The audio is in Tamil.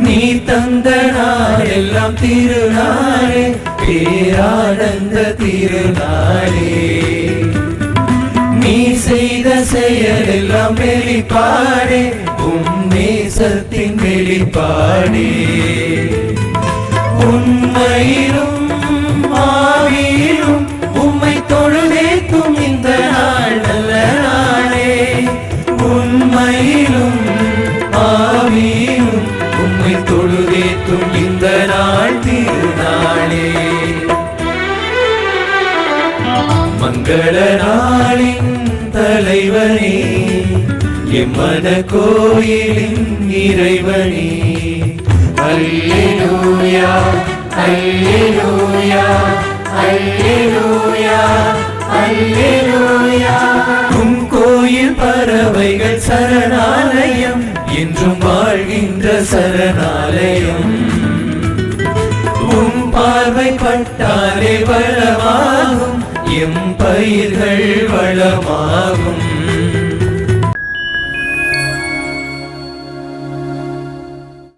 நீ தந்த நாளெல்லாம் திருநாளே, பேரானந்த திருநாளே. நீ செய்த செயலெல்லாம் வெளிப்பாடே, நேசத்தின் வெளிப்பாடே. உண்மையிலும் ஆவியிலும் உம்மை தொழுதேத்தும் இந்த நாள் நல்ல நாளே. உண்மையிலும் ஆவியிலும் உம்மை தொழுதேத்தும் இந்த நாள் திருநாளே. மங்கள நாளின் தலைவனே, எம்மன கோயிலின் இறைவனே. அல்லேலூயா அல்லேலூயா அல்லேலூயா அல்லேலூயா. உம் கோயில் பறவைகள் சரணாலயம், என்றும் வாழ்கின்ற சரணாலயம். உம் பார்வை பட்டாலே வளமாகும், எம் பயிர்கள் வளமாகும்.